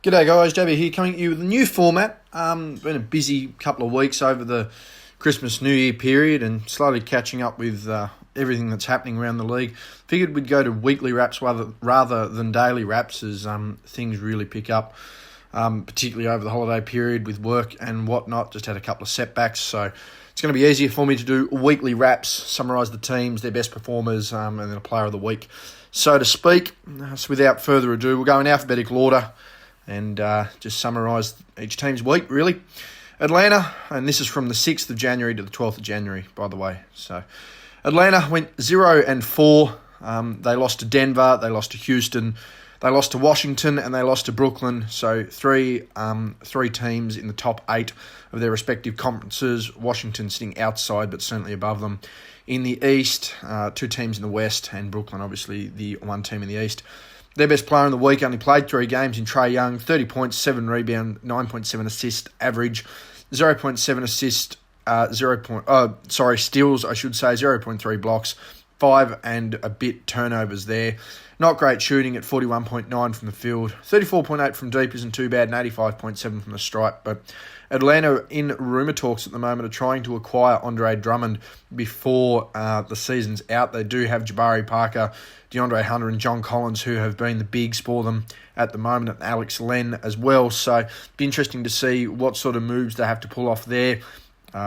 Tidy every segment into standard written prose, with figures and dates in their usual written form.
G'day guys, JB here coming at you with a new format. Been a busy couple of weeks over the Christmas New Year period and slowly catching up with everything that's happening around the league. Figured we'd go to weekly wraps rather than daily wraps as things really pick up, particularly over the holiday period with work and whatnot. Just had a couple of setbacks, so it's going to be easier for me to do weekly wraps, summarise the teams, their best performers, and then a player of the week, so to speak. So without further ado, we'll go in alphabetical order and just summarise each team's week, really. Atlanta, and this is from the 6th of January to the 12th of January, by the way. So Atlanta went 0-4. They lost to Denver, they lost to Houston, they lost to Washington, and they lost to Brooklyn. So three teams in the top 8 of their respective conferences. Washington sitting outside, but certainly above them. In the East, 2 teams in the West, and Brooklyn, obviously, the one team in the East. Their best player in the week only played 3 games in Trae Young, 30 points, 7 rebounds, 9.7 assist average, 0.7 assist, steals, I should say, 0.3 blocks, 5 and a bit turnovers there. Not great shooting at 41.9 from the field. 34.8 from deep isn't too bad, and 85.7 from the stripe. But Atlanta, in rumour talks at the moment, are trying to acquire Andre Drummond before the season's out. They do have Jabari Parker, DeAndre Hunter, and John Collins, who have been the bigs for them at the moment, and Alex Len as well. So it'd be interesting to see what sort of moves they have to pull off there.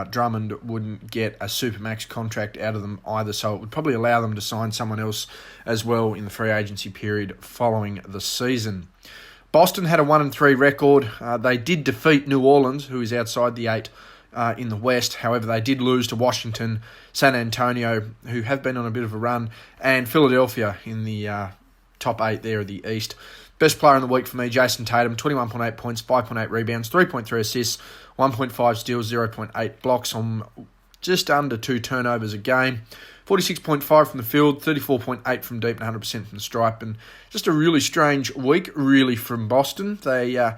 Drummond wouldn't get a Supermax contract out of them either, so it would probably allow them to sign someone else as well in the free agency period following the season. Boston had a 1-3 record. They did defeat New Orleans, who is outside the 8 in the West. However, they did lose to Washington, San Antonio, who have been on a bit of a run, and Philadelphia in the top 8 there of the East. Best player in the week for me, Jason Tatum, 21.8 points, 5.8 rebounds, 3.3 assists, 1.5 steals, 0.8 blocks on just under 2 turnovers a game. 46.5 from the field, 34.8 from deep, and 100% from the stripe. And just a really strange week, really, from Boston. They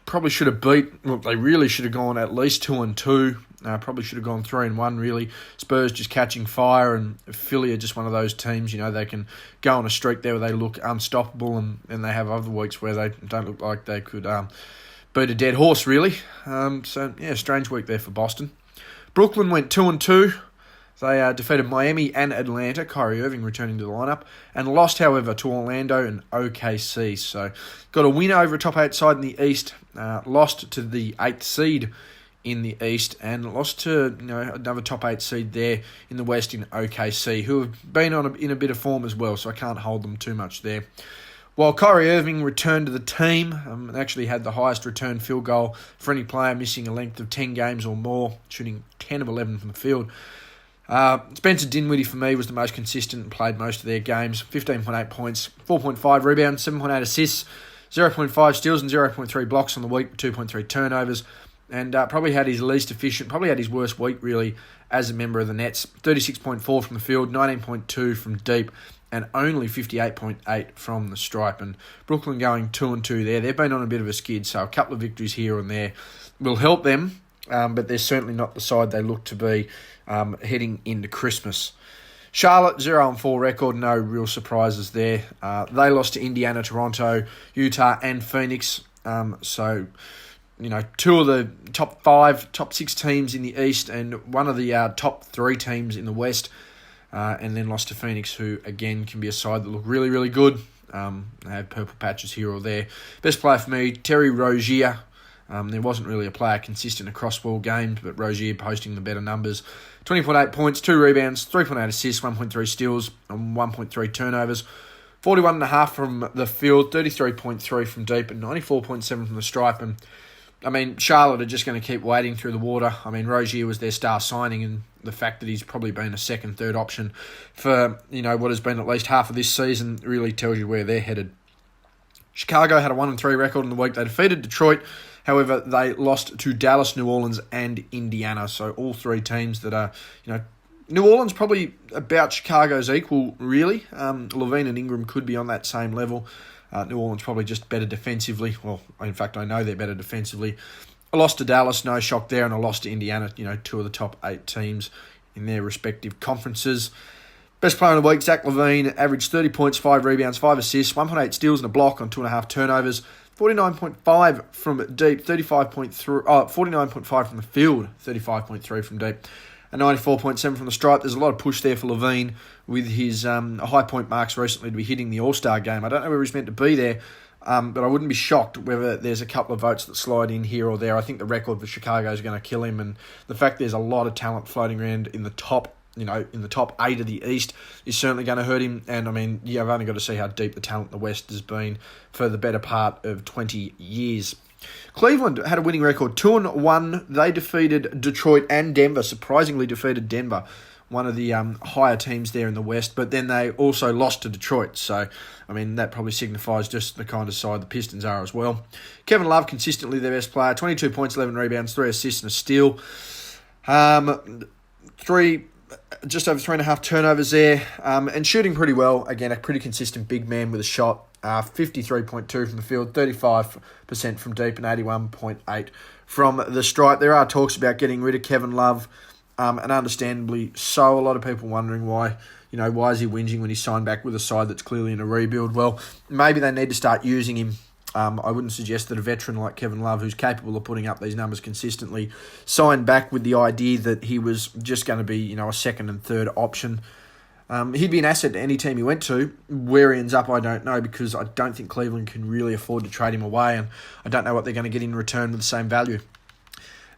probably should have they really should have gone at least 2-2. Probably should have gone 3-1, really. Spurs just catching fire, and Philly are just one of those teams, they can go on a streak there where they look unstoppable, and they have other weeks where they don't look like they could beat a dead horse, really. Strange week there for Boston. Brooklyn went 2-2. They defeated Miami and Atlanta, Kyrie Irving returning to the lineup, and lost, however, to Orlando and OKC. So got a win over a top 8 side in the East, lost to the 8th seed in the East, and lost to another top 8 seed there in the West in OKC, who have been in a bit of form as well, so I can't hold them too much there. While Kyrie Irving returned to the team and actually had the highest return field goal for any player missing a length of 10 games or more, shooting 10 of 11 from the field. Spencer Dinwiddie, for me, was the most consistent and played most of their games. 15.8 points, 4.5 rebounds, 7.8 assists, 0.5 steals and 0.3 blocks on the week, 2.3 turnovers, and probably had his worst week, really, as a member of the Nets. 36.4 from the field, 19.2 from deep, and only 58.8 from the stripe. And Brooklyn going 2-2 there. They've been on a bit of a skid, so a couple of victories here and there will help them, but they're certainly not the side they look to be heading into Christmas. Charlotte, 0-4 record, no real surprises there. They lost to Indiana, Toronto, Utah, and Phoenix. So, 2 of the top 6 teams in the East, and one of the top 3 teams in the West, and then lost to Phoenix, who, again, can be a side that look really, really good. They have purple patches here or there. Best player for me, Terry Rozier. There wasn't really a player consistent across all games, but Rozier posting the better numbers. 20.8 points, 2 rebounds, 3.8 assists, 1.3 steals, and 1.3 turnovers. 41.5 from the field, 33.3 from deep, and 94.7 from the stripe. And Charlotte are just going to keep wading through the water. Rozier was their star signing, and the fact that he's probably been a second, third option for what has been at least half of this season really tells you where they're headed. Chicago had a 1-3 record in the week. They defeated Detroit. However, they lost to Dallas, New Orleans, and Indiana. So all 3 teams that are, New Orleans probably about Chicago's equal, really. Levine and Ingram could be on that same level. New Orleans probably just better defensively. Well, in fact, I know they're better defensively. A loss to Dallas, no shock there, and a loss to Indiana, 2 of the top 8 teams in their respective conferences. Best player of the week, Zach LaVine, averaged 30 points, 5 rebounds, 5 assists, 1.8 steals and a block on 2.5 turnovers, 49.5 from deep, 49.5 from the field, 35.3 from deep, and 94.7 from the stripe. There's a lot of push there for Levine with his high point marks recently to be hitting the All-Star game. I don't know where he's meant to be there, but I wouldn't be shocked whether there's a couple of votes that slide in here or there. I think the record for Chicago is going to kill him, and the fact there's a lot of talent floating around in the top, in the top 8 of the East is certainly going to hurt him. And I mean, I've only got to see how deep the talent in the West has been for the better part of 20 years. Cleveland had a winning record, 2-1. They defeated Detroit and Denver, surprisingly defeated Denver, one of the higher teams there in the West, but then they also lost to Detroit. So, I mean, that probably signifies just the kind of side the Pistons are as well. Kevin Love, consistently their best player, 22 points, 11 rebounds, 3 assists and a steal. Just over 3.5 turnovers there, and shooting pretty well. Again, a pretty consistent big man with a shot. 53.2 from the field, 35% from deep, and 81.8 from the stripe. There are talks about getting rid of Kevin Love, and understandably so. A lot of people wondering why is he whinging when he signed back with a side that's clearly in a rebuild? Well, maybe they need to start using him. I wouldn't suggest that a veteran like Kevin Love, who's capable of putting up these numbers consistently, signed back with the idea that he was just going to be, a second and third option. He'd be an asset to any team he went to. Where he ends up, I don't know, because I don't think Cleveland can really afford to trade him away, and I don't know what they're going to get in return with the same value.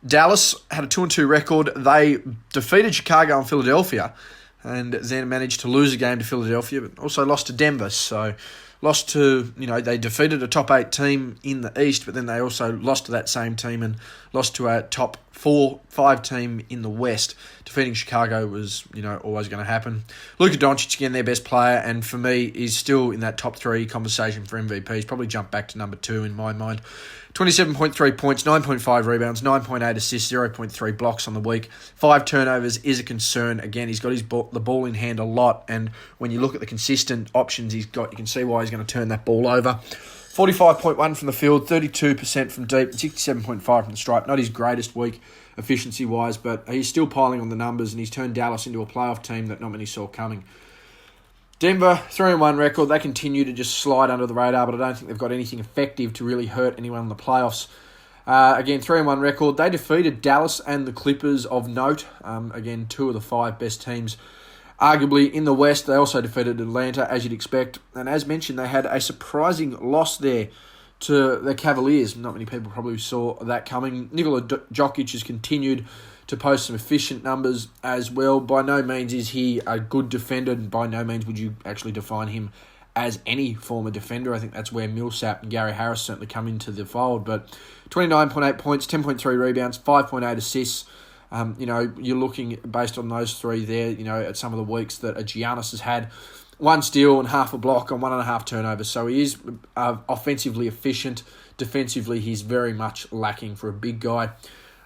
Dallas had a 2-2 record. They defeated Chicago and Philadelphia, and then managed to lose a game to Philadelphia, but also lost to Denver. So lost to, they defeated a top 8 team in the East, but then they also lost to that same team and lost to a top 4-5 team in the West. Defeating Chicago was, always going to happen. Luka Doncic, again, their best player, and for me, is still in that top 3 conversation for MVP. He's probably jumped back to number 2 in my mind. 27.3 points, 9.5 rebounds, 9.8 assists, 0.3 blocks on the week. 5 turnovers is a concern. Again, he's got the ball in hand a lot, and when you look at the consistent options he's got, you can see why he's going to turn that ball over. 45.1 from the field, 32% from deep, 67.5 from the stripe. Not his greatest week efficiency-wise, but he's still piling on the numbers, and he's turned Dallas into a playoff team that not many saw coming. Denver, 3-1 record. They continue to just slide under the radar, but I don't think they've got anything effective to really hurt anyone in the playoffs. Again, 3-1 record. They defeated Dallas and the Clippers of note. Again, 2 of the 5 best teams, arguably, in the West. They also defeated Atlanta, as you'd expect. And as mentioned, they had a surprising loss there to the Cavaliers. Not many people probably saw that coming. Nikola Jokic has continued to post some efficient numbers as well. By no means is he a good defender, and by no means would you actually define him as any former defender. I think that's where Millsap and Gary Harris certainly come into the fold. But 29.8 points, 10.3 rebounds, 5.8 assists. You're looking, based on those 3 there, at some of the weeks that a Giannis has had. 1 steal and half a block on 1.5 turnovers. So he is offensively efficient. Defensively, he's very much lacking for a big guy.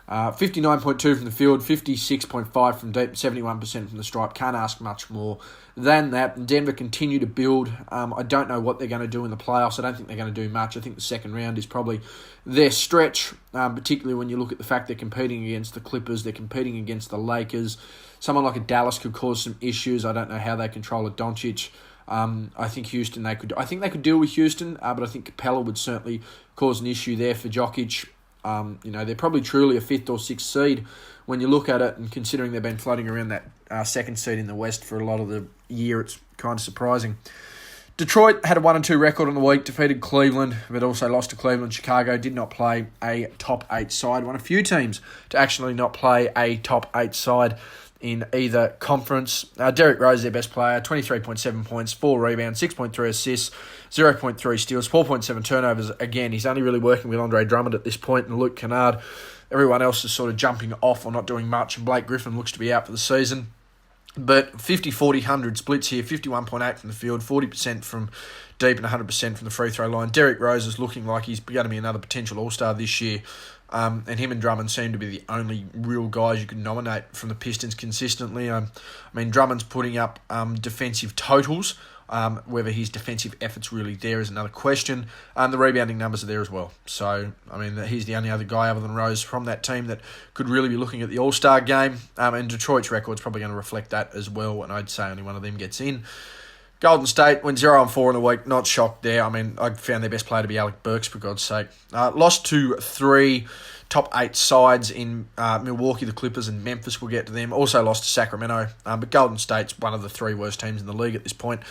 59.2 from the field, 56.5 from deep, 71% from the stripe. Can't ask much more than that. Denver continue to build. I don't know what they're going to do in the playoffs. I don't think they're going to do much. I think the second round is probably their stretch, particularly when you look at the fact they're competing against the Clippers, they're competing against the Lakers. Someone like a Dallas could cause some issues. I don't know how they control a Doncic. I think they could deal with Houston, but I think Capella would certainly cause an issue there for Jokic. They're probably truly a 5th or 6th seed when you look at it, and considering they've been floating around that 2nd seed in the West for a lot of the year, it's kind of surprising. Detroit had a 1-2 record on the week, defeated Cleveland, but also lost to Cleveland. Chicago did not play a top 8 side. One of few teams to actually not play a top 8 side in either conference. Derrick Rose, their best player, 23.7 points, 4 rebounds, 6.3 assists, 0.3 steals, 4.7 turnovers. Again, he's only really working with Andre Drummond at this point and Luke Kennard. Everyone else is sort of jumping off or not doing much, and Blake Griffin looks to be out for the season. But 50-40-100 splits here, 51.8 from the field, 40% from deep and 100% from the free throw line. Derrick Rose is looking like he's going to be another potential All-Star this year. And him and Drummond seem to be the only real guys you can nominate from the Pistons consistently. Drummond's putting up defensive totals. Whether his defensive effort's really there is another question. The rebounding numbers are there as well. So, he's the only other guy other than Rose from that team that could really be looking at the All-Star game. And Detroit's record's probably going to reflect that as well, and I'd say only one of them gets in. Golden State went 0-4 in the week. Not shocked there. I mean, I found their best player to be Alec Burks, for God's sake. Lost to 3 top 8 sides in Milwaukee, the Clippers, and Memphis. We'll get to them. Also lost to Sacramento. But Golden State's one of the 3 worst teams in the league at this point.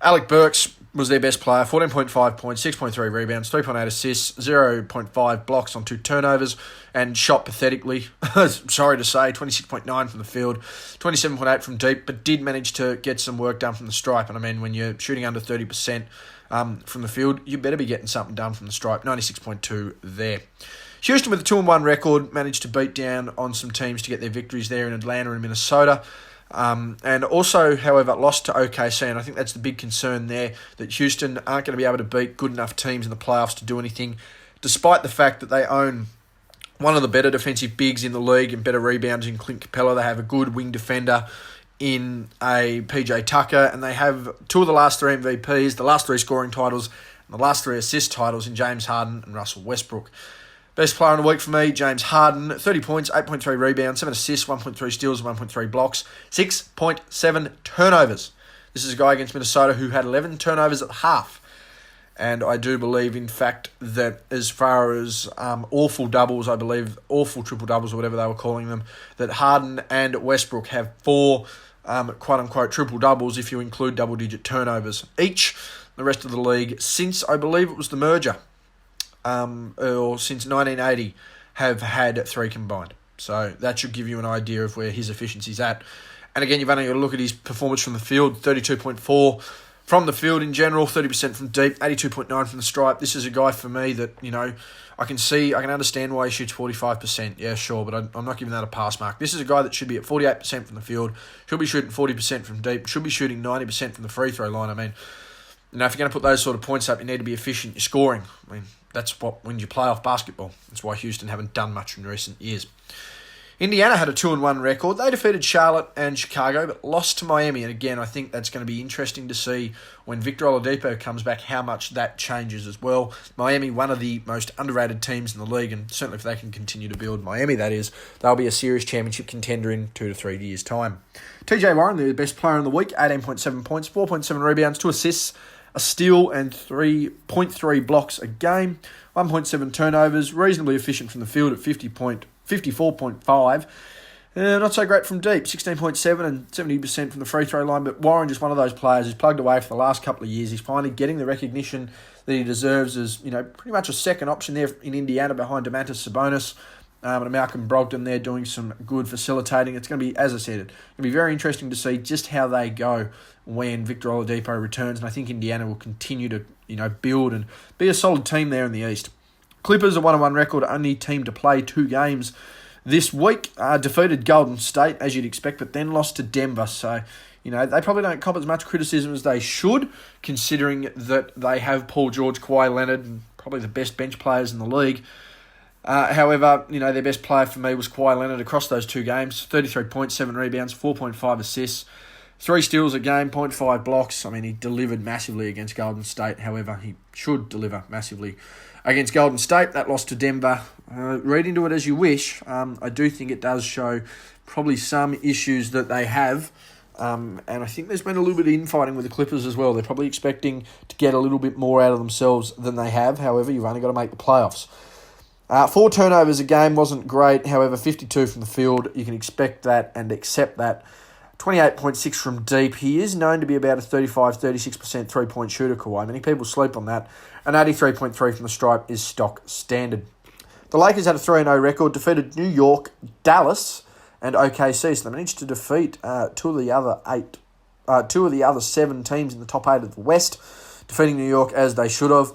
Alec Burks was their best player. 14.5 points, 6.3 rebounds, 3.8 assists, 0.5 blocks on 2 turnovers, and shot pathetically. Sorry to say, 26.9 from the field, 27.8 from deep, but did manage to get some work done from the stripe. And I mean, when you're shooting under 30% from the field, you better be getting something done from the stripe. 96.2 there. Houston with a 2-1 record managed to beat down on some teams to get their victories there in Atlanta and Minnesota. And also, however, lost to OKC, and I think that's the big concern there, that Houston aren't going to be able to beat good enough teams in the playoffs to do anything, despite the fact that they own one of the better defensive bigs in the league and better rebounders in Clint Capella. They have a good wing defender in a PJ Tucker, and they have 2 of the last 3 MVPs, the last 3 scoring titles, and the last 3 assist titles in James Harden and Russell Westbrook. Best player in the week for me, James Harden, 30 points, 8.3 rebounds, 7 assists, 1.3 steals, 1.3 blocks, 6.7 turnovers. This is a guy against Minnesota who had 11 turnovers at half. And I do believe, in fact, that as far as awful doubles, I believe, awful triple-doubles or whatever they were calling them, that Harden and Westbrook have 4 quote-unquote triple-doubles if you include double-digit turnovers each. The rest of the league, since I believe it was the merger, or since 1980, have had 3 combined. So that should give you an idea of where his efficiency's at. And again, you've only got to look at his performance from the field, 32.4 from the field in general, 30% from deep, 82.9 from the stripe. This is a guy for me that, you know, I can understand why he shoots 45%. Yeah, sure, but I'm not giving that a pass mark. This is a guy that should be at 48% from the field, should be shooting 40% from deep, should be shooting 90% from the free throw line. I mean, you know, if you're going to put those sort of points up, you need to be efficient. You're scoring. I mean, that's what wins you playoff basketball. That's why Houston haven't done much in recent years. Indiana had a 2-1 record. They defeated Charlotte and Chicago, but lost to Miami. And again, I think that's going to be interesting to see when Victor Oladipo comes back, how much that changes as well. Miami, one of the most underrated teams in the league, and certainly if they can continue to build Miami, that is, they'll be a serious championship contender in 2 to 3 years' time. TJ Warren, the best player in the week, 18.7 points, 4.7 rebounds, 2 assists, a steal and 3.3 blocks a game, 1.7 turnovers, reasonably efficient from the field at 54.5. Not so great from deep, 16.7 and 70% from the free throw line, but Warren just one of those players who's plugged away for the last couple of years. He's finally getting the recognition that he deserves as, you know, pretty much a second option there in Indiana behind Domantas Sabonis. And Malcolm Brogdon there doing some good facilitating. It's going to be, as I said, it's going to be very interesting to see just how they go when Victor Oladipo returns. And I think Indiana will continue to, you know, build and be a solid team there in the East. Clippers, a 1-1 record, only team to play 2 games this week. Defeated Golden State, as you'd expect, but then lost to Denver. So, you know, they probably don't cop as much criticism as they should, considering that they have Paul George, Kawhi Leonard, and probably the best bench players in the league. However, you know, their best player for me was Kawhi Leonard across those 2 games. 33 points, 7 rebounds, 4.5 assists, 3 steals a game, 0.5 blocks. I mean, he delivered massively against Golden State. However, he should deliver massively against Golden State. That loss to Denver. Read into it as you wish. I do think it does show probably some issues that they have. And I think there's been a little bit of infighting with the Clippers as well. They're probably expecting to get a little bit more out of themselves than they have. However, you've only got to make the playoffs. 4 turnovers a game wasn't great. However, 52 from the field. You can expect that and accept that. 28.6 from deep. He is known to be about a 35-36% three-point shooter, Kawhi. Many people sleep on that. And 83.3 from the stripe is stock standard. The Lakers had a 3-0 record, defeated New York, Dallas, and OKC. So they managed to defeat 2 of the other 7 teams in the top 8 of the West, defeating New York as they should have.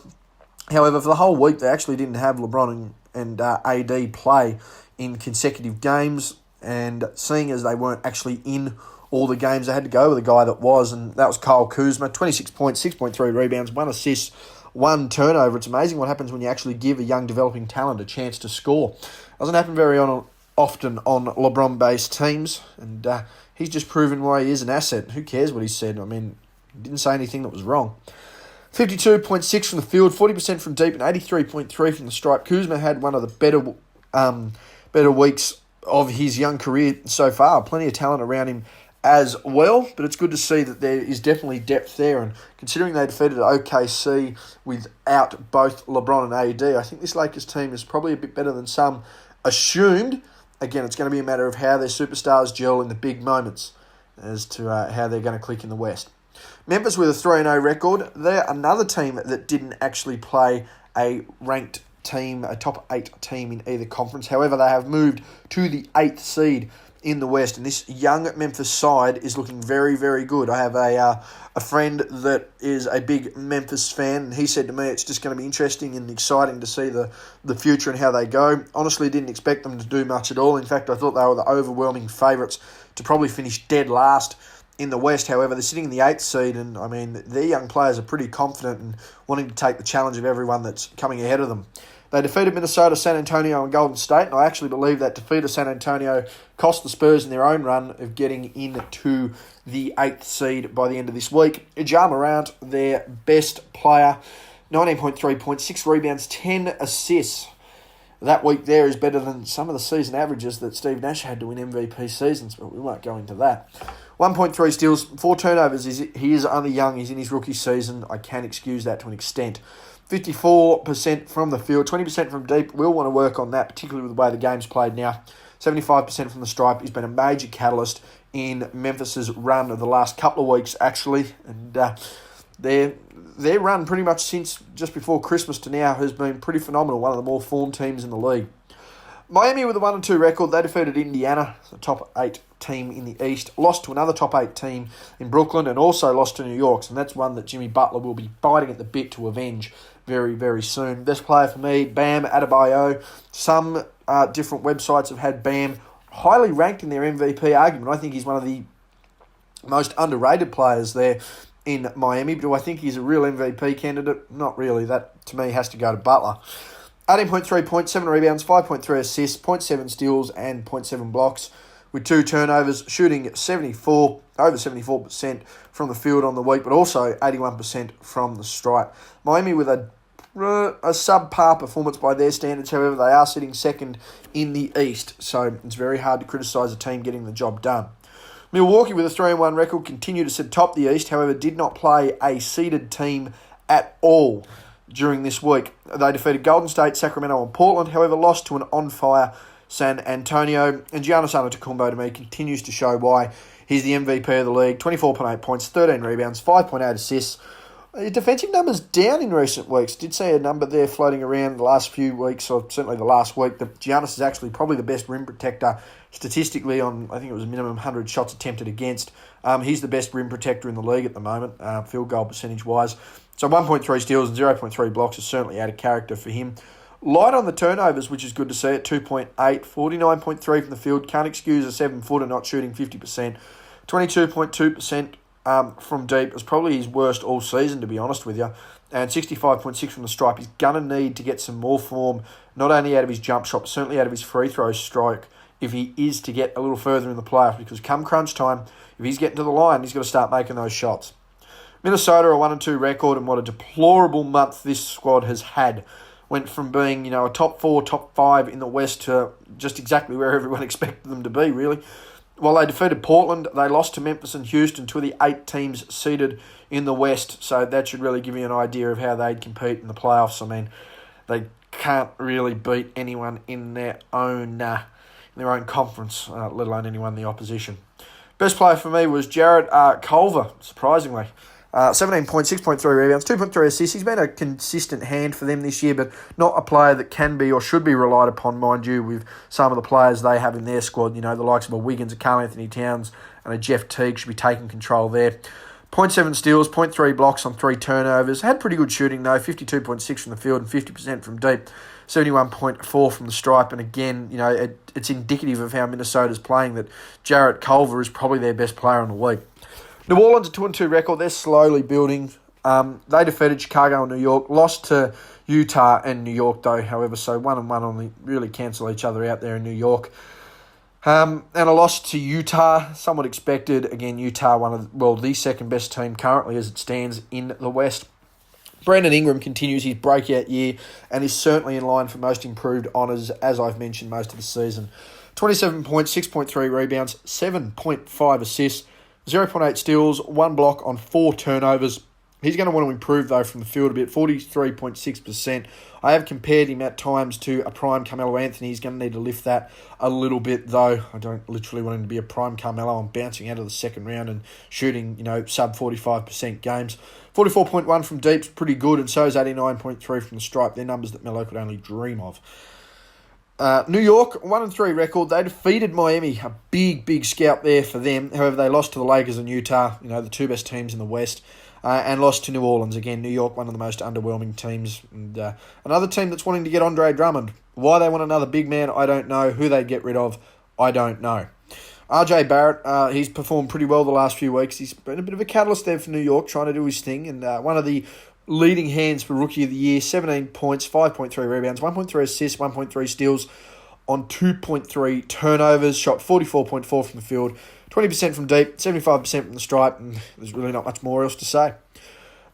However, for the whole week, they actually didn't have LeBron and AD play in consecutive games, and seeing as they weren't actually in all the games, they had to go with a guy that was, and that was Kyle Kuzma, 26 points, 6.3 rebounds, 1 assist, 1 turnover. It's amazing what happens when you actually give a young developing talent a chance to score. Doesn't happen very often on LeBron-based teams, and he's just proven why he is an asset. Who cares what he said? I mean, he didn't say anything that was wrong. 52.6 from the field, 40% from deep, and 83.3 from the stripe. Kuzma had one of the better weeks of his young career so far. Plenty of talent around him as well, but it's good to see that there is definitely depth there, and considering they defeated OKC without both LeBron and AD, I think this Lakers team is probably a bit better than some assumed. Again, it's going to be a matter of how their superstars gel in the big moments as to how they're going to click in the West. Memphis with a 3-0 record. They're another team that didn't actually play a ranked team, a top 8 team in either conference. However, they have moved to the 8th seed in the West, and this young Memphis side is looking very, very good. I have a friend that is a big Memphis fan, and he said to me it's just going to be interesting and exciting to see the future and how they go. Honestly, didn't expect them to do much at all. In fact, I thought they were the overwhelming favourites to probably finish dead last in the West. However, they're sitting in the 8th seed, and I mean, their young players are pretty confident and wanting to take the challenge of everyone that's coming ahead of them. They defeated Minnesota, San Antonio, and Golden State, and I actually believe that defeat of San Antonio cost the Spurs in their own run of getting into the 8th seed by the end of this week. Ja Morant, their best player, 19.3 points, 6 rebounds, 10 assists. That week there is better than some of the season averages that Steve Nash had to win MVP seasons, but we won't go into that. 1.3 steals, 4 turnovers. He is only young. He's in his rookie season. I can excuse that to an extent. 54% from the field, 20% from deep. We'll want to work on that, particularly with the way the game's played now. 75% from the stripe. He's been a major catalyst in Memphis's run of the last couple of weeks, actually. And their run pretty much since just before Christmas to now has been pretty phenomenal. One of the more formed teams in the league. Miami with a 1-2 record. They defeated Indiana, the top 8 team in the East. Lost to another top 8 team in Brooklyn, and also lost to New York. And that's one that Jimmy Butler will be biting at the bit to avenge very, very soon. Best player for me, Bam Adebayo. Some different websites have had Bam highly ranked in their MVP argument. I think he's one of the most underrated players there in Miami. But do I think he's a real MVP candidate? Not really. That, to me, has to go to Butler. 18.3 points, 7 rebounds, 5.3 assists, 0.7 steals, and 0.7 blocks, with 2 turnovers, shooting over 74% from the field on the week, but also 81% from the stripe. Miami with a subpar performance by their standards. However, they are sitting second in the East, so it's very hard to criticise a team getting the job done. Milwaukee with a 3-1 record continue to sit top the East, however, did not play a seeded team at all during this week. They defeated Golden State, Sacramento, and Portland, however, lost to an on-fire San Antonio. And Giannis Antetokounmpo, to me, continues to show why he's the MVP of the league. 24.8 points, 13 rebounds, 5.8 assists. His defensive numbers down in recent weeks. Did see a number there floating around the last few weeks, or certainly the last week, that Giannis is actually probably the best rim protector statistically on, I think it was a minimum 100 shots attempted against. He's the best rim protector in the league at the moment, field goal percentage-wise. So 1.3 steals and 0.3 blocks is certainly out of character for him. Light on the turnovers, which is good to see at 2.8, 49.3 from the field. Can't excuse a 7-footer not shooting 50%. 22.2% from deep is probably his worst all season, to be honest with you. And 65.6 from the stripe. He's going to need to get some more form, not only out of his jump shot, but certainly out of his free throw stroke, if he is to get a little further in the playoffs. Because come crunch time, if he's getting to the line, he's got to start making those shots. Minnesota, a 1-2 record, and what a deplorable month this squad has had. Went from being, a top 4, top 5 in the West to just exactly where everyone expected them to be, really. While they defeated Portland, they lost to Memphis and Houston, 2 of the 8 teams seeded in the West. So that should really give you an idea of how they'd compete in the playoffs. I mean, they can't really beat anyone in their own conference, let alone anyone in the opposition. Best player for me was Jarrett Culver, surprisingly. 17 points, 6.3 rebounds, 2.3 assists. He's been a consistent hand for them this year, but not a player that can be or should be relied upon, mind you, with some of the players they have in their squad. The likes of a Wiggins, a Karl Anthony Towns, and a Jeff Teague should be taking control there. 0.7 steals, 0.3 blocks on 3 turnovers. Had pretty good shooting, though, 52.6 from the field and 50% from deep. 71.4 from the stripe. And again, it's indicative of how Minnesota's playing that Jarrett Culver is probably their best player in the league. New Orleans, a 2-2 record. They're slowly building. They defeated Chicago and New York. Lost to Utah and New York, though, however. So 1-1 only really cancel each other out there in New York. And a loss to Utah, somewhat expected. Again, Utah, the second best team currently as it stands in the West. Brandon Ingram continues his breakout year and is certainly in line for most improved honours, as I've mentioned most of the season. 27 points, 6.3 rebounds, 7.5 assists, 0.8 steals, 1 block on 4 turnovers. He's going to want to improve, though, from the field a bit, 43.6%. I have compared him at times to a prime Carmelo Anthony. He's going to need to lift that a little bit, though. I don't literally want him to be a prime Carmelo. I'm bouncing out of the second round and shooting, sub 45% games. 44.1 from deep's pretty good, and so is 89.3 from the stripe. They're numbers that Melo could only dream of. New York, 1-3 record. They defeated Miami, a big scalp there for them. However, they lost to the Lakers and Utah, the two best teams in the West. And lost to New Orleans. Again, New York, one of the most underwhelming teams. And another team that's wanting to get Andre Drummond. Why they want another big man, I don't know. Who they get rid of, I don't know. RJ Barrett, he's performed pretty well the last few weeks. He's been a bit of a catalyst there for New York, trying to do his thing. And one of the leading hands for Rookie of the Year, 17 points, 5.3 rebounds, 1.3 assists, 1.3 steals on 2.3 turnovers. Shot 44.4 from the field. 20% from deep, 75% from the stripe, and there's really not much more else to say.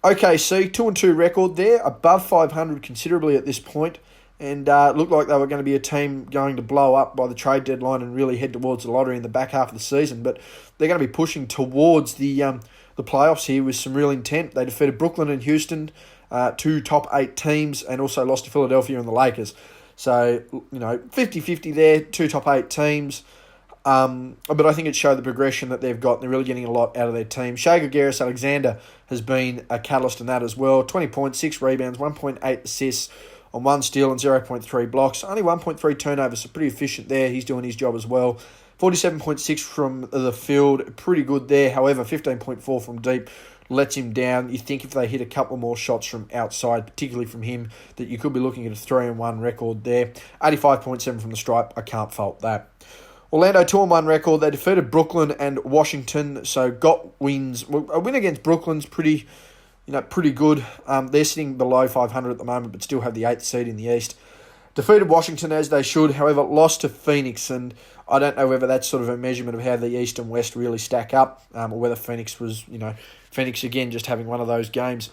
OKC, 2-2 record there, above 500 considerably at this point, and looked like they were going to be a team going to blow up by the trade deadline and really head towards the lottery in the back half of the season, but they're going to be pushing towards the playoffs here with some real intent. They defeated Brooklyn and Houston, 2 top 8 teams, and also lost to Philadelphia and the Lakers. So, 50-50 there, 2 top 8 teams. But I think it showed the progression that they've got. They're really getting a lot out of their team. Shai Gilgeous-Alexander has been a catalyst in that as well. 20 points, 6 rebounds, 1.8 assists on 1 steal and 0.3 blocks. Only 1.3 turnovers, so pretty efficient there. He's doing his job as well. 47.6 from the field, pretty good there. However, 15.4 from deep lets him down. You think if they hit a couple more shots from outside, particularly from him, that you could be looking at a 3-1 record there. 85.7 from the stripe, I can't fault that. Orlando 2-1 record. They defeated Brooklyn and Washington, so got wins. A win against Brooklyn's pretty good. They're sitting below 500 at the moment, but still have the 8th seed in the East. Defeated Washington as they should, however, lost to Phoenix, and I don't know whether that's sort of a measurement of how the East and West really stack up, or whether Phoenix was, Phoenix again just having one of those games.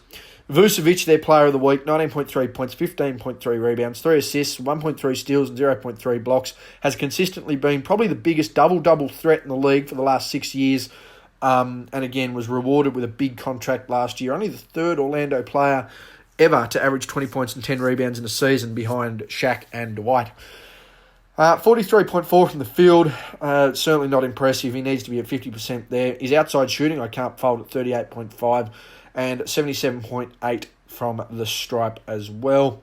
Vucevic, their player of the week, 19.3 points, 15.3 rebounds, 3 assists, 1.3 steals and 0.3 blocks, has consistently been probably the biggest double-double threat in the league for the last 6 years, and again was rewarded with a big contract last year. Only the 3rd Orlando player ever to average 20 points and 10 rebounds in a season behind Shaq and Dwight. 43.4 from the field, certainly not impressive. He needs to be at 50% there. His outside shooting, I can't fault at 38.5, and 77.8 from the stripe as well.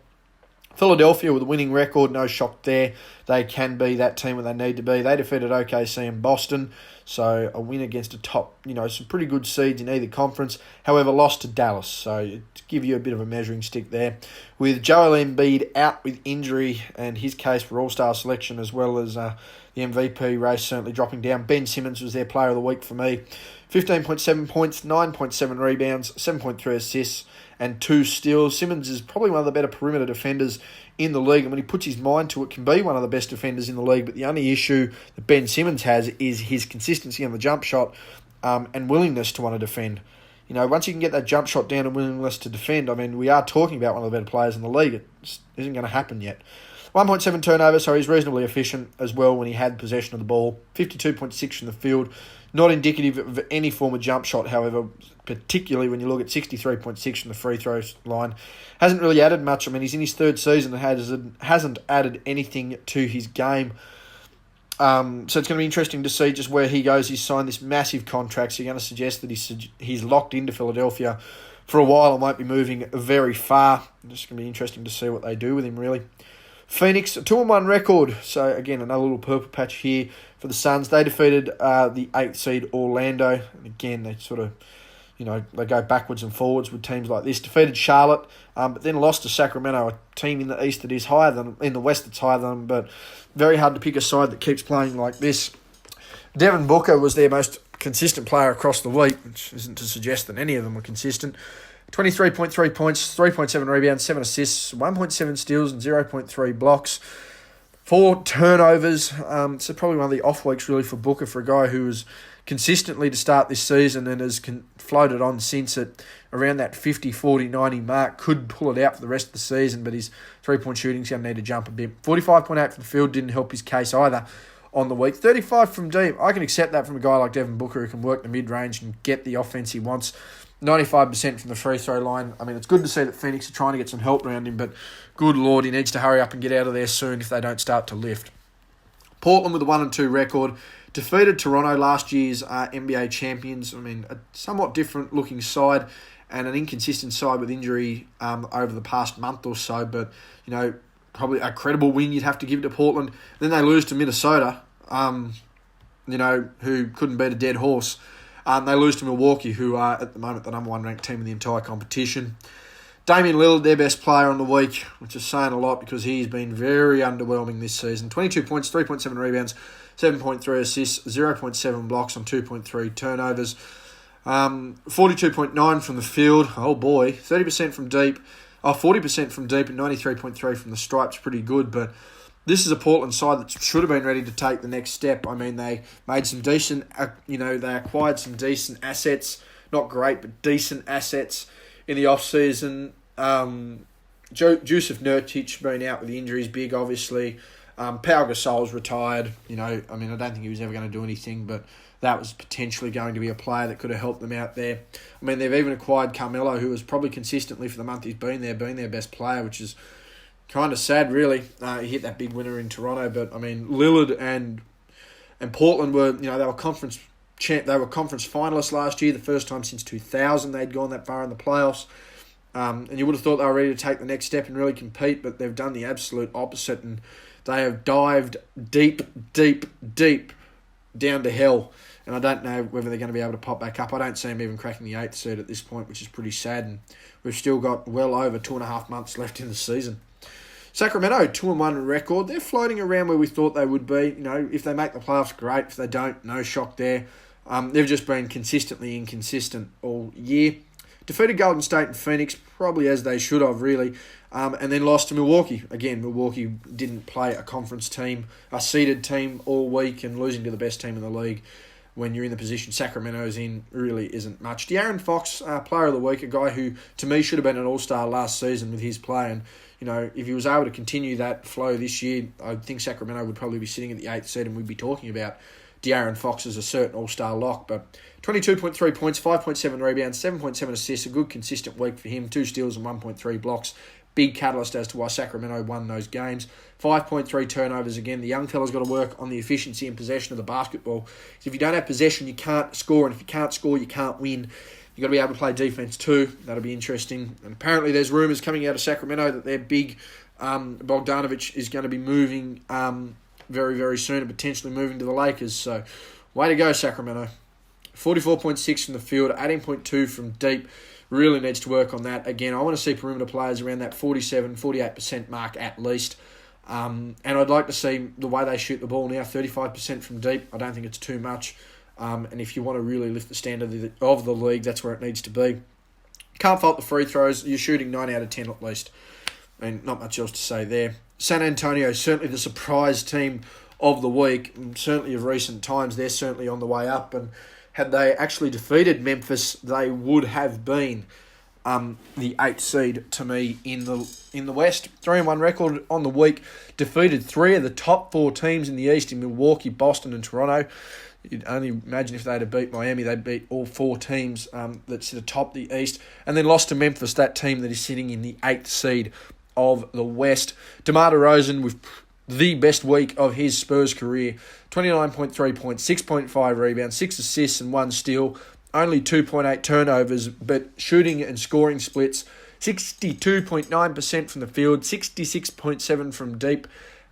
Philadelphia with a winning record, no shock there. They can be that team when they need to be. They defeated OKC and Boston, so a win against a top, some pretty good seeds in either conference. However, lost to Dallas, so to give you a bit of a measuring stick there. With Joel Embiid out with injury and his case for All-Star selection, as well as the MVP race certainly dropping down. Ben Simmons was their player of the week for me. 15.7 points, 9.7 rebounds, 7.3 assists, and 2 steals. Simmons is probably one of the better perimeter defenders in the league, and when he puts his mind to it, can be one of the best defenders in the league. But the only issue that Ben Simmons has is his consistency on the jump shot and willingness to want to defend. Once you can get that jump shot down and willingness to defend, we are talking about one of the better players in the league. It just isn't going to happen yet. 1.7 turnovers, so he's reasonably efficient as well when he had possession of the ball. 52.6 from the field. Not indicative of any form of jump shot, however, particularly when you look at 63.6 from the free throw line. Hasn't really added much. He's in his 3rd season and hasn't added anything to his game. So it's going to be interesting to see just where he goes. He's signed this massive contract, so you're going to suggest that he's locked into Philadelphia for a while and won't be moving very far. It's just going to be interesting to see what they do with him, really. Phoenix, a 2-1 record. So, again, another little purple patch here for the Suns. They defeated the 8th seed Orlando. And again, they sort of, they go backwards and forwards with teams like this. Defeated Charlotte, but then lost to Sacramento, a team in the East that is higher than, in the West that's higher than them, but very hard to pick a side that keeps playing like this. Devin Booker was their most consistent player across the week, which isn't to suggest that any of them were consistent. 23.3 points, 3.7 rebounds, 7 assists, 1.7 steals and 0.3 blocks. 4 turnovers. So probably one of the off weeks really for Booker, for a guy who was consistently to start this season and has floated on since at around that 50, 40, 90 mark. Could pull it out for the rest of the season, but his 3-point shooting's going to need to jump a bit. 45.8 from the field didn't help his case either. on the week. 35 from deep. I can accept that from a guy like Devin Booker who can work the mid-range and get the offense he wants. 95% from the free throw line. I mean, it's good to see that Phoenix are trying to get some help around him, but good Lord, he needs to hurry up and get out of there soon if they don't start to lift. Portland with a 1-2 record. Defeated Toronto, last year's NBA champions. I mean, a somewhat different looking side and an inconsistent side with injury over the past month or so, but, probably a credible win you'd have to give it to Portland. Then they lose to Minnesota, who couldn't beat a dead horse. They lose to Milwaukee, who are at the moment the number one ranked team in the entire competition. Damian Lillard, their best player on the week, which is saying a lot because he's been very underwhelming this season. 22 points, 3.7 rebounds, 7.3 assists, 0.7 blocks on 2.3 turnovers. 42.9 from the field. Oh boy, 30% from deep. 40% from deep and 93.3 from the stripes. Pretty good, but this is a Portland side that should have been ready to take the next step. I mean, they made some decent, they acquired some decent assets. Not great, but decent assets in the off-season. Jusuf Nurkic been out with the injuries, big, obviously. Pau Gasol's retired. I don't think he was ever going to do anything, but that was potentially going to be a player that could have helped them out there. I mean, they've even acquired Carmelo, who was probably consistently for the month he's been there, being their best player, which is kind of sad, really. He hit that big winner in Toronto, but I mean, Lillard and Portland were, they were conference finalists last year, the first time since 2000 they'd gone that far in the playoffs. And you would have thought they were ready to take the next step and really compete, but they've done the absolute opposite, and they have dived deep, deep, deep down to hell. And I don't know whether they're going to be able to pop back up. I don't see them even cracking the 8th seed at this point, which is pretty sad. And we've still got well over 2.5 months left in the season. Sacramento, 2-1 record. They're floating around where we thought they would be. If they make the playoffs, great. If they don't, no shock there. They've just been consistently inconsistent all year. Defeated Golden State and Phoenix, probably as they should have, really. And then lost to Milwaukee. Again, Milwaukee didn't play a conference team, a seeded team all week, and losing to the best team in the league when you're in the position Sacramento's in really isn't much. De'Aaron Fox, player of the week, a guy who, to me, should have been an all-star last season with his play. And, if he was able to continue that flow this year, I think Sacramento would probably be sitting at the 8th seed and we'd be talking about De'Aaron Fox as a certain all-star lock. But 22.3 points, 5.7 rebounds, 7.7 assists, a good consistent week for him, 2 steals and 1.3 blocks. Big catalyst as to why Sacramento won those games. 5.3 turnovers again. The young fella's got to work on the efficiency and possession of the basketball. So if you don't have possession, you can't score. And if you can't score, you can't win. You've got to be able to play defense too. That'll be interesting. And apparently there's rumours coming out of Sacramento that their big Bogdanovic is going to be moving very, very soon and potentially moving to the Lakers. So way to go, Sacramento. 44.6 from the field, 18.2 from deep. Really needs to work on that. Again, I want to see perimeter players around that 47-48% mark at least. And I'd like to see the way they shoot the ball now, 35% from deep. I don't think it's too much. And if you want to really lift the standard of the league, that's where it needs to be. Can't fault the free throws. You're shooting 9 out of 10 at least. I mean, not much else to say there. San Antonio, certainly the surprise team of the week, and certainly of recent times. They're certainly on the way up, and had they actually defeated Memphis, they would have been the 8th seed to me in the West. 3-1 record on the week. Defeated 3 of the top 4 teams in the East in Milwaukee, Boston and Toronto. You'd only imagine if they'd have beat Miami, they'd beat all 4 teams that sit atop the East. And then lost to Memphis, that team that is sitting in the 8th seed of the West. DeMar DeRozan with the best week of his Spurs career. 29.3 points, 6.5 rebounds, 6 assists and 1 steal. Only 2.8 turnovers, but shooting and scoring splits. 62.9% from the field, 66.7 from deep,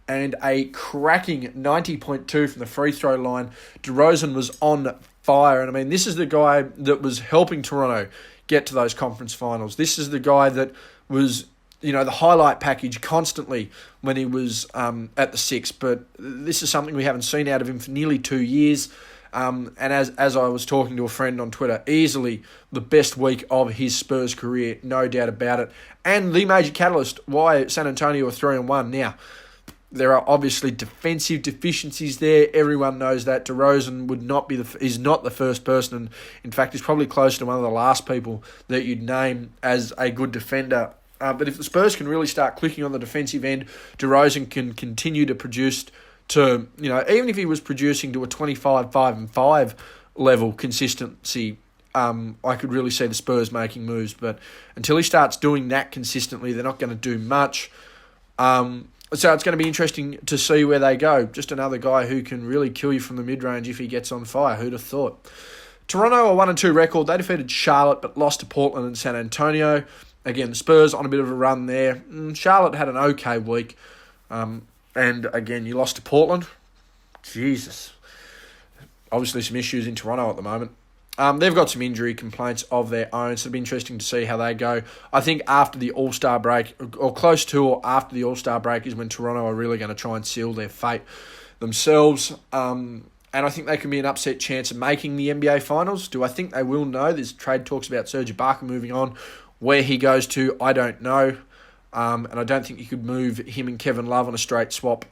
and a cracking 90.2 from the free throw line. DeRozan was on fire. And I mean, this is the guy that was helping Toronto get to those conference finals. This is the guy that was, the highlight package constantly when he was at the Six. But this is something we haven't seen out of him for nearly 2 years. And as I was talking to a friend on Twitter, easily the best week of his Spurs career, no doubt about it. And the major catalyst why San Antonio are 3-1 now. There are obviously defensive deficiencies there. Everyone knows that. DeRozan is not the first person, and in fact, is probably close to one of the last people that you'd name as a good defender. But if the Spurs can really start clicking on the defensive end, DeRozan can continue to produce to, even if he was producing to a 25, 5 and 5 level consistency, I could really see the Spurs making moves. But until he starts doing that consistently, they're not going to do much. So it's going to be interesting to see where they go. Just another guy who can really kill you from the mid-range if he gets on fire. Who'd have thought? Toronto, a 1-2 record. They defeated Charlotte but lost to Portland and San Antonio. Again, the Spurs on a bit of a run there. Charlotte had an okay week. And again, you lost to Portland. Jesus. Obviously some issues in Toronto at the moment. They've got some injury complaints of their own, so it'll be interesting to see how they go. I think after the All-Star break, or close to or after the All-Star break, is when Toronto are really going to try and seal their fate themselves. And I think they can be an upset chance of making the NBA Finals. Do I think they will? No. There's trade talks about Serge Ibaka moving on. Where he goes to, I don't know. And I don't think you could move him and Kevin Love on a straight swap.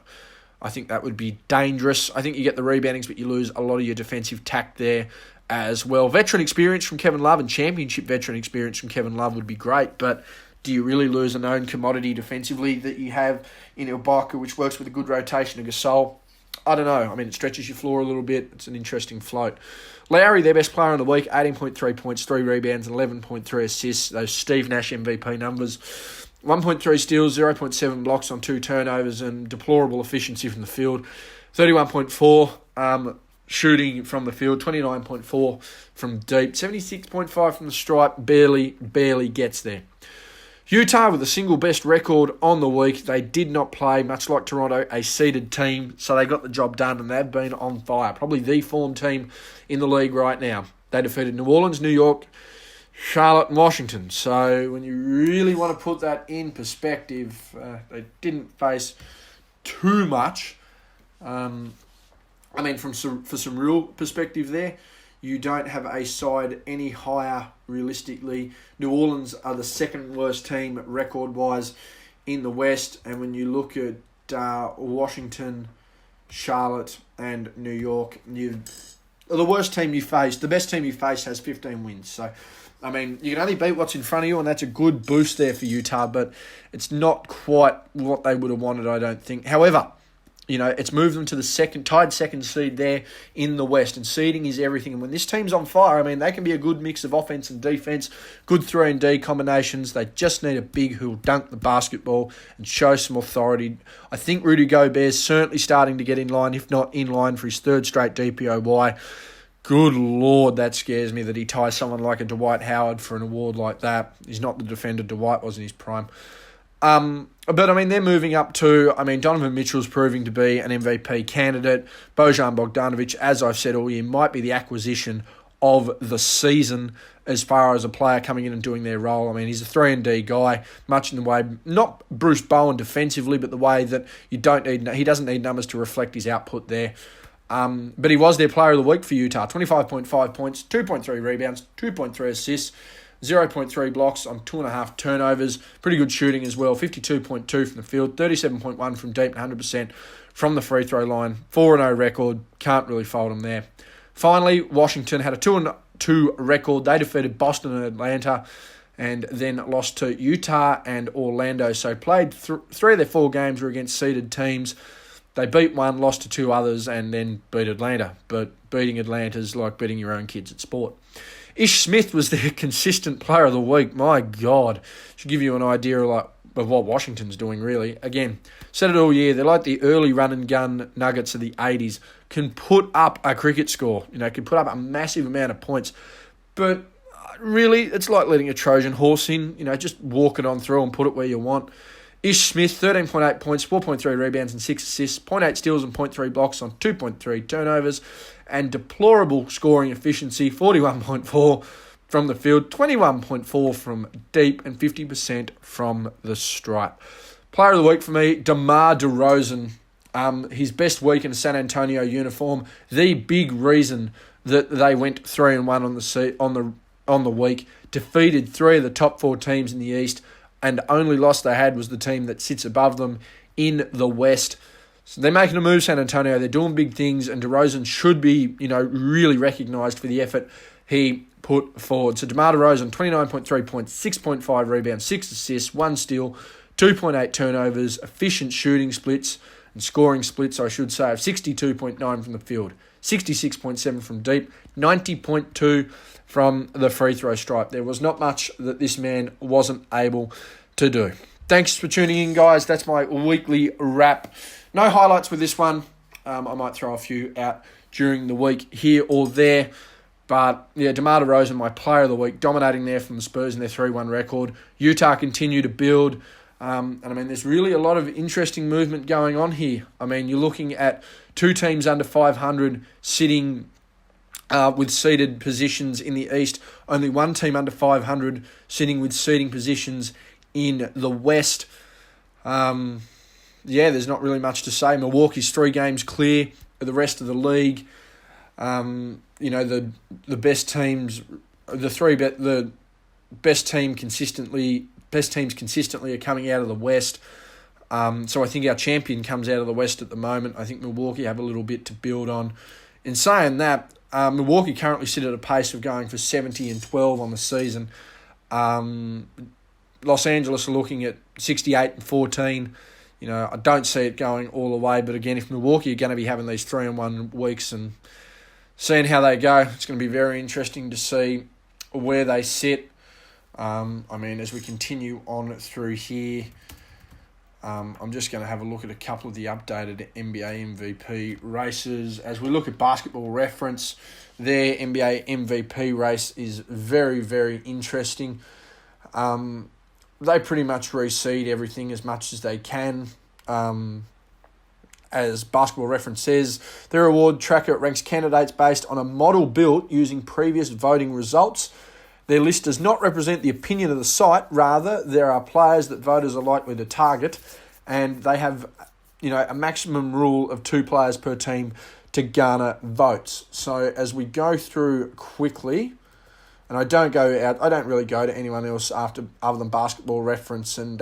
I think that would be dangerous. I think you get the reboundings, but you lose a lot of your defensive tact there as well. Veteran experience from Kevin Love and championship veteran experience from Kevin Love would be great, but do you really lose a known commodity defensively that you have in Ibaka, which works with a good rotation of Gasol? I don't know. I mean, it stretches your floor a little bit. It's an interesting float. Lowry, their best player in the week, 18.3 points, 3 rebounds, and 11.3 assists. Those Steve Nash MVP numbers. 1.3 steals, 0.7 blocks on 2 turnovers, and deplorable efficiency from the field. 31.4 shooting from the field, 29.4 from deep, 76.5 from the stripe, barely gets there. Utah with the single best record on the week. They did not play, much like Toronto, a seeded team, so they got the job done, and they've been on fire. Probably the form team in the league right now. They defeated New Orleans, New York, Charlotte, and Washington. So when you really want to put that in perspective, they didn't face too much. For some real perspective there, you don't have a side any higher realistically. New Orleans are the second worst team record-wise in the West. And when you look at Washington, Charlotte, and New York, the worst team you face, the best team you face has 15 wins. So, you can only beat what's in front of you, and that's a good boost there for Utah, but it's not quite what they would have wanted, I don't think. However, it's moved them to the tied second seed there in the West, and seeding is everything. And when this team's on fire, they can be a good mix of offense and defense, good 3-and-D combinations. They just need a big who'll dunk the basketball and show some authority. I think Rudy Gobert's certainly starting to get in line, if not in line, for his third straight DPOY. Good Lord, that scares me that he ties someone like a Dwight Howard for an award like that. He's not the defender Dwight was in his prime. But they're moving up to, Donovan Mitchell's proving to be an MVP candidate. Bojan Bogdanovic, as I've said all year, might be the acquisition of the season as far as a player coming in and doing their role. He's a 3-and-D guy, much in the way, not Bruce Bowen defensively, but the way that he doesn't need numbers to reflect his output there. But he was their player of the week for Utah. 25.5 points, 2.3 rebounds, 2.3 assists, 0.3 blocks on 2.5 turnovers. Pretty good shooting as well. 52.2 from the field, 37.1 from deep, and 100% from the free throw line. 4-0 record. Can't really fault them there. Finally, Washington had a 2-2 record. They defeated Boston and Atlanta and then lost to Utah and Orlando. So played 3 of their 4 games were against seeded teams. They beat one, lost to 2 others, and then beat Atlanta. But beating Atlanta's like beating your own kids at sport. Ish Smith was their consistent player of the week. My God. Should give you an idea of what Washington's doing, really. Again, said it all year. They're like the early run-and-gun Nuggets of the 80s. Can put up a cricket score. Can put up a massive amount of points. But really, it's like letting a Trojan horse in. Just walk it on through and put it where you want. Ish Smith, 13.8 points, 4.3 rebounds and 6 assists, 0.8 steals and 0.3 blocks on 2.3 turnovers, and deplorable scoring efficiency, 41.4 from the field, 21.4 from deep, and 50% from the stripe. Player of the week for me, DeMar DeRozan. His best week in a San Antonio uniform. The big reason that they went 3-1 on the week, defeated 3 of the top 4 teams in the East, and only loss they had was the team that sits above them in the West. So they're making a move, San Antonio. They're doing big things, and DeRozan should be, really recognised for the effort he put forward. So DeMar DeRozan, 29.3 points, 6.5 rebounds, 6 assists, 1 steal, 2.8 turnovers, efficient shooting splits, and scoring splits, I should say, of 62.9 from the field, 66.7 from deep, 90.2 from the free throw stripe. There was not much that this man wasn't able to do. Thanks for tuning in, guys. That's my weekly wrap. No highlights with this one. I might throw a few out during the week here or there. But, yeah, DeMar DeRozan, my player of the week, dominating there from the Spurs in their 3-1 record. Utah continue to build. And, there's really a lot of interesting movement going on here. You're looking at two teams under 500 sitting with seeded positions in the East. Only one team under 500 sitting with seeding positions in the West. There's not really much to say. Milwaukee's 3 games clear of the rest of the league. The best teams, the best teams consistently are coming out of the West. So I think our champion comes out of the West at the moment. I think Milwaukee have a little bit to build on. In saying that, Milwaukee currently sit at a pace of going for 70-12 on the season. Los Angeles are looking at 68-14. I don't see it going all the way. But again, if Milwaukee are going to be having these 3-1 weeks and seeing how they go, it's going to be very interesting to see where they sit. As we continue on through here, I'm just going to have a look at a couple of the updated NBA MVP races. As we look at Basketball Reference, their NBA MVP race is very, very interesting. They pretty much reseed everything as much as they can. As Basketball Reference says, their award tracker ranks candidates based on a model built using previous voting results. Their list does not represent the opinion of the site. Rather, there are players that voters are likely to target, and they have, a maximum rule of 2 players per team to garner votes. So as we go through quickly, and I don't really go to anyone else other than Basketball Reference and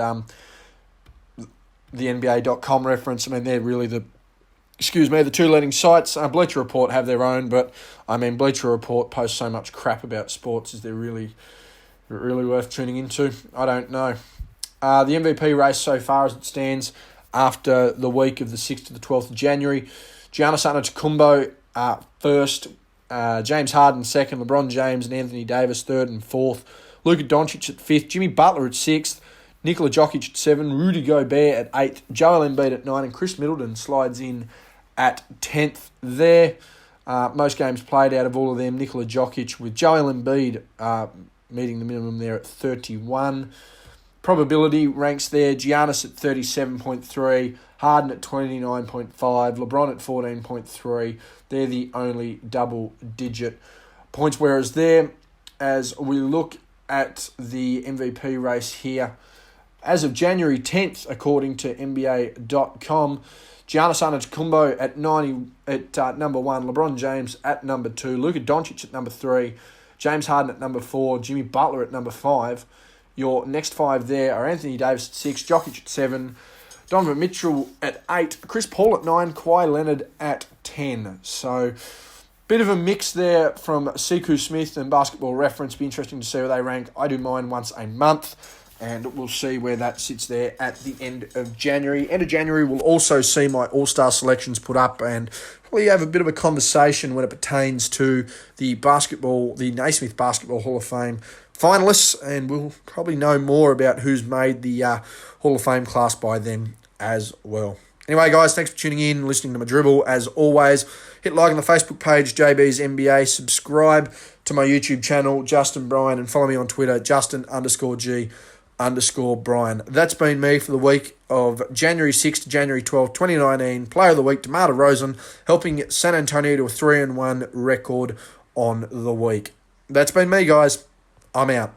the NBA.com reference. They're really the 2 leading sites. Bleacher Report have their own, but Bleacher Report posts so much crap about sports. Is there really worth tuning into? I don't know. The MVP race so far as it stands after the week of the 6th to the 12th of January. Giannis Antetokounmpo first, James Harden second, LeBron James and Anthony Davis third and fourth, Luka Doncic at 5th, Jimmy Butler at 6th, Nikola Jokic at 7, Rudy Gobert at 8th, Joel Embiid at 9, and Chris Middleton slides in at 10th there. Most games played out of all of them, Nikola Jokic with Joel Embiid meeting the minimum there at 31. Probability ranks there, Giannis at 37.3, Harden at 29.5, LeBron at 14.3. They're the only double-digit points. Whereas there, as we look at the MVP race here, as of January 10th, according to NBA.com, Giannis Antetokounmpo at number 1, LeBron James at number 2, Luka Doncic at number 3, James Harden at number 4, Jimmy Butler at number 5. Your next 5 there are Anthony Davis at 6, Jokic at 7, Donovan Mitchell at 8, Chris Paul at 9, Kawhi Leonard at 10. So, bit of a mix there from Siku Smith and Basketball Reference. Be interesting to see where they rank. I do mine once a month, and we'll see where that sits there at the end of January. End of January, we'll also see my All-Star selections put up, and probably have a bit of a conversation when it pertains to the Naismith Basketball Hall of Fame finalists, and we'll probably know more about who's made the Hall of Fame class by then as well. Anyway, guys, thanks for tuning in, listening to my dribble. As always, hit like on the Facebook page, JB's NBA. Subscribe to my YouTube channel, Justin Bryan, and follow me on Twitter, Justin_G_Bryan. That's been me for the week of January 6th to January 12th, 2019. Player of the week, DeMar DeRozan, helping San Antonio to a 3-1 record on the week. That's been me, guys. I'm out.